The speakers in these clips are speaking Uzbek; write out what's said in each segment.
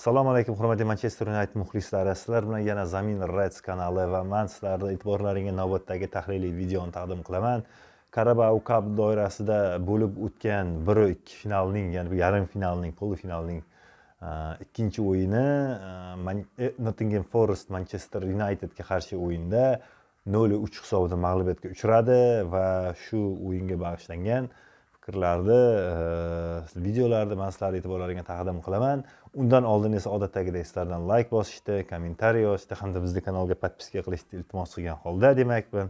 Assalomu alaykum hurmatli Manchester United muxlislari. Sizlar bilan yana Zamin Reds kanali va men sizlarga e'tiborlaringizga navbatdagi tahliliy videoni taqdim qilaman. Carabao Cup doirasida bo'lib o'tgan 1-2 finalning, ya'ni yarim finalning, polfinalning ikkinchi o'yini Nottingham Forest Manchester Unitedga qarshi o'yinda 0-3 hisobida mag'lubiyatga uchradi va shu o'yinga bag'ishlangan fikrlarni videolarni men sizlar e'tiborlaringizga taqdim qilaman. Undan oldin esa odatdagidek sizlardan like bosishni, kommentariy yozishni hamda bizning kanalga podpiska qilishni iltimos qilgan holda demakman.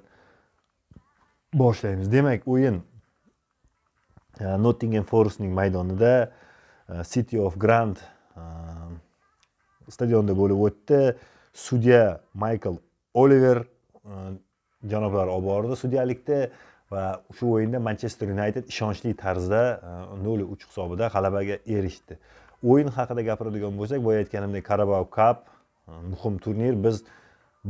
Boshlaymiz. Demak, o'yin Nottingham Forestning maydonida City of Grant stadionda bo'lib o'tdi. Sudya Michael Oliver janoblar olib bordi sudyalikda va shu o'yinda Manchester United ishonchli tarzda 0-3 hisobida g'alabaga erishdi. O'yin haqida gapiradigan bo'lsak, boya aytganimdek Carabao Cup muhim turnir. Biz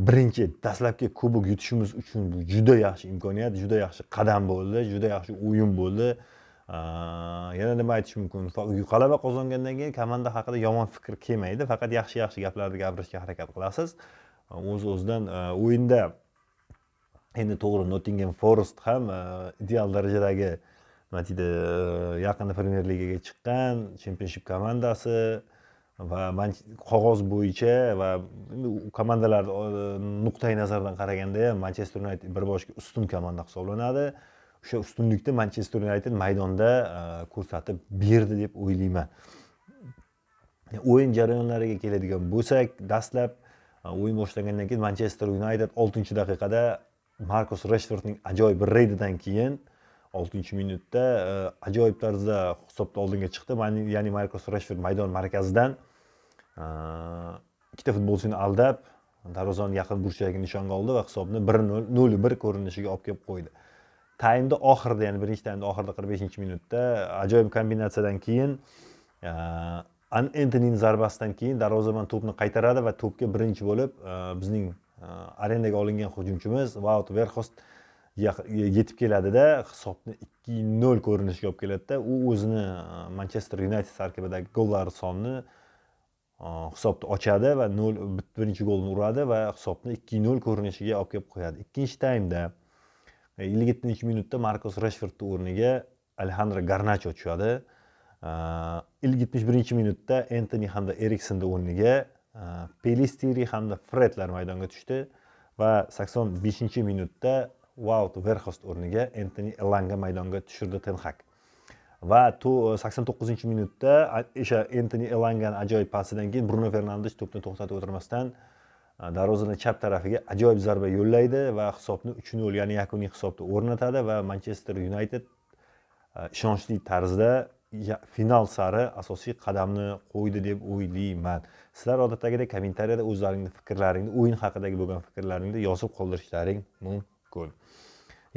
birinchi dastlabki kubok yutishimiz uchun bu juda yaxshi imkoniyat, juda yaxshi qadam bo'ldi, juda yaxshi o'yin bo'ldi. Yana nima aytish mumkin? G'alaba qozongandan keyin komanda haqida yomon fikr kelmaydi, faqat yaxshi gaplarni gapirishga harakat qilasiz. O'z-o'zidan o'yinda endi to'g'ri Nottingham Forest ham ideal darajadagi yaqinda Premier Ligaga chiqqan Championship komandasi va qog'oz bo'yicha va komandalar nuqtai nazardan qaraganda ham Manchester United bir boshga ustun komanda hisoblanadi. O'sha ustunlikni Manchester United maydonda ko'rsatib berdi deb o'ylayman. O'yin jarayonlariga keladigan bo'lsak, dastlab o'yin boshlangandan keyin Manchester United 6-daqiqada Marcus Rashfordning ajoyib reydidan keyin 6-minutda ajoyib tarzda hisobda oldinga chiqdi. Ya'ni Marcus Rashford maydon markazidan ikkita futbolchini aldab, darvozani yaqin burchagiga nishonga oldi va hisobni 0-1 ko'rinishiga olib kelib qo'ydi. Taymda oxirida, ya'ni birinchi taymda oxirida 45-minutda ajoyib kombinatsiyadan keyin Anthonyning zarbasidan keyin darvozabon to'pni qaytaradi va to'pga birinchi bo'lib bizning arendaga olingan hujumchimiz Wout Weghorst yetib keladida hisobni 2-0 ko'rinishiga olib keladi-da. U o'zini Manchester United tarkibidagi gollar sonini hisobni ochadi va birinchi golni uradi va hisobni 2-0 ko'rinishiga olib kelib qo'yadi. Ikkinchi taymda 57-minutda Marcus Rashfordning o'rniga Alejandro Garnacho tushadi. 71-minutda Anthony hamda Eriksonning o'rniga Pelistri hamda Fredlar maydonga tushdi va 85-minutda Wout Weghorst o'rniga Anthony Elanga maydonga tushirdi Ten Hag. Va 89-minutda o'sha Anthony Elanganing ajoyib pasidan keyin Bruno Fernandes to'pni to'xtatib o'tirmasdan darvozaning chap tarafiga ajoyib zarba yo'llaydi va hisobni 3-0, ya'ni yakuniy hisobni o'rnatadi va Manchester United ishonchli tarzda final sari asosiy qadamni qo'ydi deb o'ylayman. Sizlar odatdagidek kommentariyada o'zlaringizning fikrlaringni, o'yin haqidagi bo'lgan fikrlaringni yozib qoldirishlaring mumkin.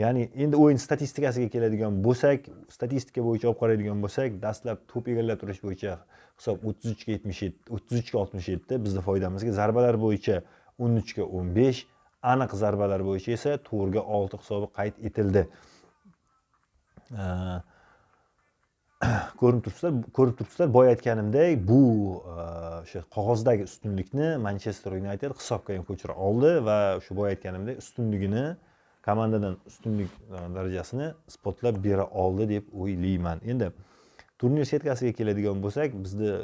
Ya'ni endi o'yin statistikasiga keladigan bo'lsak, statistika bo'yicha olib qaraydigan bo'lsak, dastlab to'p egallab turish bo'yicha hisob 33-67 bizning foydamizga, zarbalar bo'yicha 13-15, aniq zarbalar bo'yicha esa 4-6 hisobi qayd etildi. Ko'rib turibsizlar, boya aytganimdek, bu o'sha qog'ozdagi ustunlikni Manchester United hisobga ham ko'chira oldi va shu boya aytganimdek ustunligini, komandadan ustunlik darajasini isbotlab bera oldi deb o'ylayman. Endi turnir setkasiga keladigan bo'lsak, bizning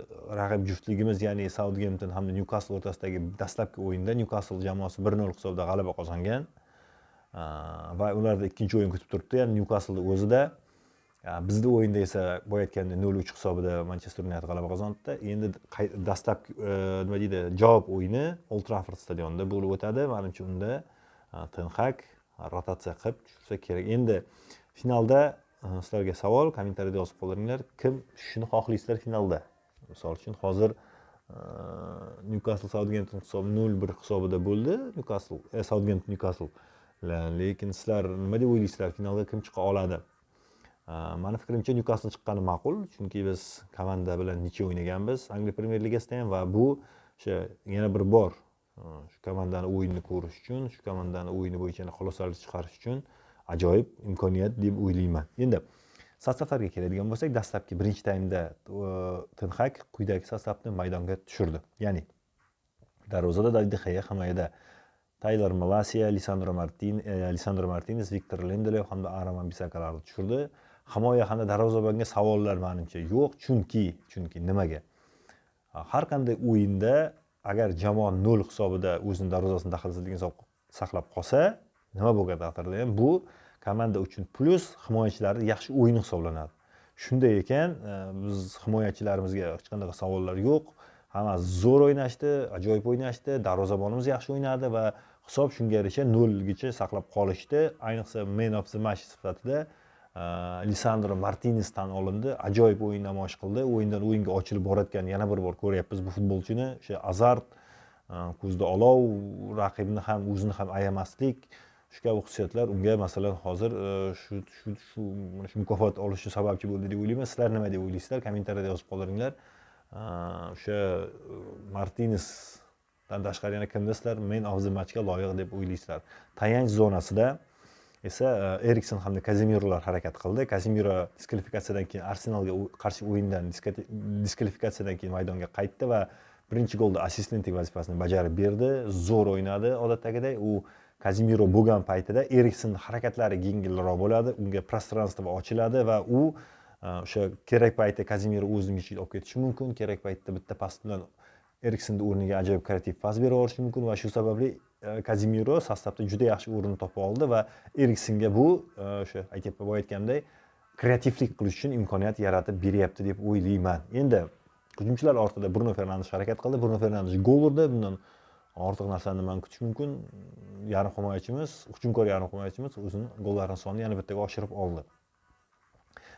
raqib juftligimiz, ya'ni Southampton hamda Newcastle o'rtasidagi dastlabki o'yinda Newcastle jamoasi 1-0 hisobda g'alaba qozongan va ularda ikkinchi o'yin kutib turibdi, ya'ni Newcastle o'zida. Bizning o'yinda esa boya aytgandek 0-3 hisobida Manchester United g'alaba qozondi. Endi dastlabki nima deydi, javob o'yini Old Trafford stadionida bo'lib o'tadi. Menimcha unda Ten Hag rotatsiya qilib tushsa kerak. Endi finalda sizlarga savol, kommentariyada yozib qoldiringlar. Kim shuni xohlaysizlar finalda? Misol uchun hozir Newcastle Southampton hisobi 0-1 hisobida bo'ldi. Southampton Newcastle. Lekin sizlar nima deb o'ylaysizlar, finalga kim chiqa oladi? Meni fikrimcha Newcastle chiqqani ma'qul, chunki biz komanda bilan necha o'ynaganmiz Angliya Premier Ligasida ham va bu o'sha yana bir bor shu komandani o'yinini ko'rish uchun, shu komandani o'yini bo'yicha xulosalar chiqarish uchun ajoyib imkoniyat deb o'ylayman. Endi Sostavlarga keladigan bo'lsak, dastlabki birinchi taymda Ten Hag quyidagi sostavni maydonga tushirdi. Ya'ni darvozada David de Gea, himoyada Taylor Malacia, Lisandro Martinez, Victor Lindelof hamda Aaron Wan-Bissakalarni tushirdi. Himoya hamda darvozabonga savollar menimcha yo'q, chunki nimaga? Har qanday o'yinda agar jamoa 0 hisobida o'zining darvozasini daxlsizligini saqlab qolsa, nima bo'lgan taqdirda ham bu komanda uchun plus, himoyachilarning yaxshi o'yini hisoblanadi. Shunday ekan, biz himoyachilarimizga hech qanday savollar yo'q. Hammasi zo'r o'ynashdi, ajoyib o'ynashdi, darvozabonimiz yaxshi o'ynadi va hisob shunga yarasha 0gacha saqlab qolishdi. Ayniqsa man of the match sifatida Lisandro Martinez tan olindi. Ajoyib o'yin namoyish qildi. O'yindan o'yinga ochilib borayotgan yana bir bor ko'ryapmiz bu futbolchini. O'sha azart, ko'zda olov, raqibni ham o'zini ham ayamaslik, shu kabi xususiyatlar unga masalan hozir shu mukofot olishi sababchi bo'ldi deb o'ylayman. Sizlar nima deb o'ylaysizlar? Kommentariyada yozib qoldiringlar. O'sha Martinezdan tashqari yana kimni sizlar man of the matchga loyiq deb o'ylaysizlar? Tayanch zonasida esa Eriksen hamda Kazemirolar harakat qildi. Kazemiro diskvalifikatsiyadan keyin Arsenalga qarshi o'yindan diskvalifikatsiyadan keyin maydonga qaytdi va birinchi golda assistentlik vazifasini bajarib berdi. Zo'r o'ynadi odatdagidek. U Kazemiro bo'lgan paytida Eriksen harakatlari yengilroq bo'ladi, unga prostranstvo ochiladi va u o'sha kerak paytda Kazemiro o'zini ichiga olib ketishi mumkin, kerak paytda bitta pas bilan Eriksenning o'rniga ajoyib kreativ pas bera olishi mumkin va shu sababli Kazemiro sostavda juda yaxshi o'rin topa oldi va Eriksenga bu o'sha aytganimdek kreativlik qilish uchun imkoniyat yaratib beryapti deb o'ylayman. Endi hujumchilar ortida Bruno Fernandes harakat qildi. Bruno Fernandes gol urdi. Bundan ortiq narsani man kutish mumkin. Yarim himoyachimiz, hujumkor yarim himoyachimiz o'zining gollarining sonini yana bittaga oshirib oldi.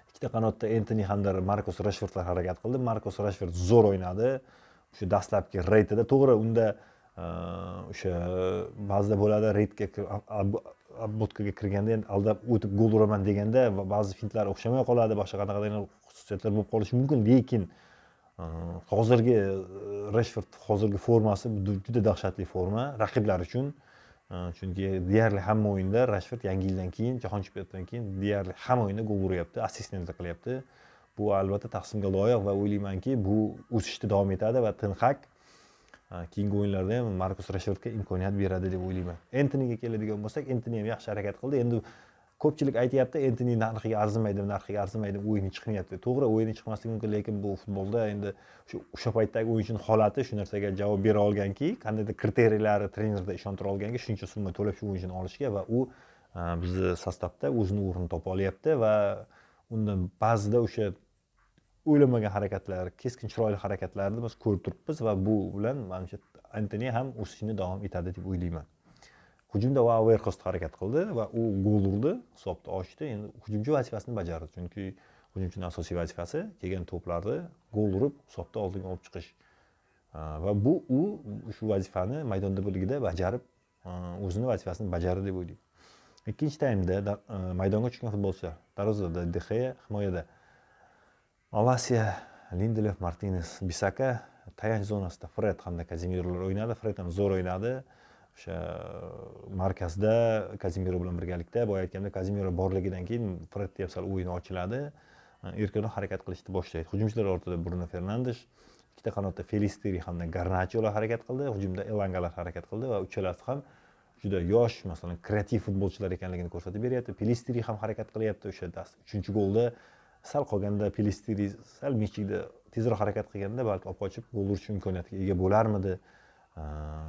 Ikkita qanotda Antony hamda Marcus Rashfordlar harakat qildi. Marcus Rashford zo'r o'ynadi. O'sha dastlabki reytida to'g'ri unda o'sha ba'zida bo'ladi reytga obvodkaga kirganda endi aldab o'tib gol uraman deganda ba'zi fintlar o'xshamay qoladi, boshqa qanaqadir xususiyatlar bo'lib qolishi mumkin, lekin hozirgi Rashford hozirgi formasi juda dahshatli forma raqiblar uchun. Chunki deyarli hamma o'yinda Rashford yangi yildan keyin, Jahon chempionatidan keyin deyarli hamma o'yinda gol uryapti, assistentlik qilyapti. Bu albatta tahsinga loyiq va o'ylaymanki, bu o'sishda davom etadi va Ten Hag keyingi o'yinlarda ham Marcus Rashfordga imkoniyat beradi deb o'ylayman. Antonyga keladigan bo'lsak, Antony ham yaxshi harakat qildi. Endi ko'pchilik aytayapti, Antony narxiga arzimaydi, o'yini chiqmayapti. To'g'ri, o'yini chiqmasligi mumkin, lekin bu futbolda endi o'sha paytdagi o'yinchining holati shu narsaga javob bera olganki, qandaydir kriteriylari trenerda ishontira olganki, shuncha summa to'lab shu o'yinchini olishga va u bizni sostavda o'zini o'rnini topa olyapti va undan ba'zida o'sha o'ylamagan harakatlar, keskin chiroyli harakatlarni biz ko'rib turibmiz va bu bilan menimcha Antony ham o'sishni davom etadi deb o'ylayman. Hujumda Weghorst harakat qildi va u gol urdi, hisobni ochdi. Endi hujumchi vazifasini bajardi, chunki hujumchining asosiy vazifasi kelgan to'plarni gol urib, hisobda oldinga olib chiqish. Va bu u shu vazifani maydonda birligida bajarib, o'zining vazifasini bajardi deb o'ylayman. Ikkinchi taymda maydonga tushgan futbolchilar: darvozada De Gea, himoyada Malacia, Lindelof, Martinez, Bissaka, tayanch zonasida Fred hamda Kazemirolar o'ynadi. Fred ham zo'r o'ynadi. O'sha markazda Kazemiro bilan birgalikda, boya aytganda Kazemiro borligidan keyin Fred ham sal o'yini ochiladi. Erkinroq harakat qilishni boshlaydi. Hujumchilar ortida Bruno Fernandes, ikkita qanotda Felisteri hamda Garnacholar harakat qildi. Hujumda Elangalar harakat qildi va uchalasi ham juda yosh, masalan, kreativ futbolchilar ekanligini ko'rsatib beryapti. Felisteri ham harakat qilyapti. O'sha 3-golda sal qolganda Felisteri sal mechikda tezroq harakat qilganda balki olib qochib gol urish imkoniyatiga ega bo'larmidi.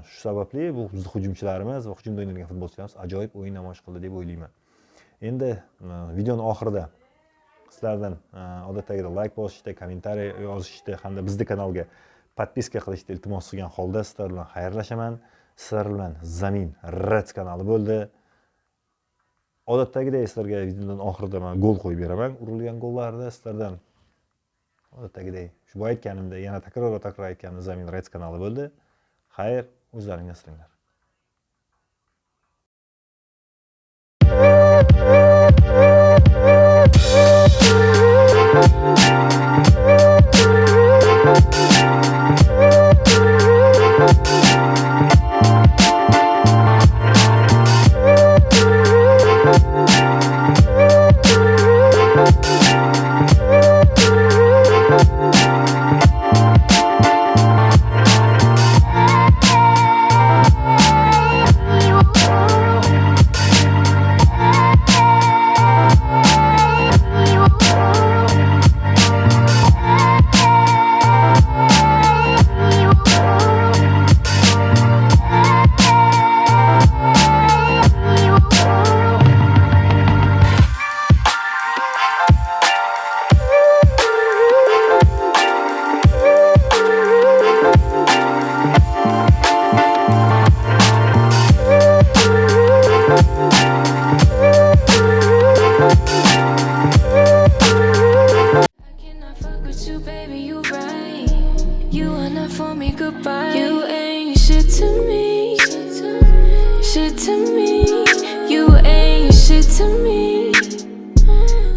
Shu sababli bu bizning hujumchilarimiz va hujumda o'ynayotgan futbolchilarimiz ajoyib o'yin namoyish qildi deb o'ylayman. Endi videoning oxirida sizlardan odatdagidek like bosishda, kommentariy yozishda hamda bizning kanalga podpiska qilishni iltimos qilgan holda sizlar bilan xayrlashaman. Sizlar bilan Zamin Reds kanali bo'ldi. Odatdagidek sizlarga videoning oxirida men gol qo'yib beraman. Urilgan gollarni sizlardan odatdagidek shu boya aytganimda yana takror aytganim Zamin Reds kanali bo'ldi. Xayr, o'zlaringiz asranglar.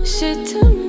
Je te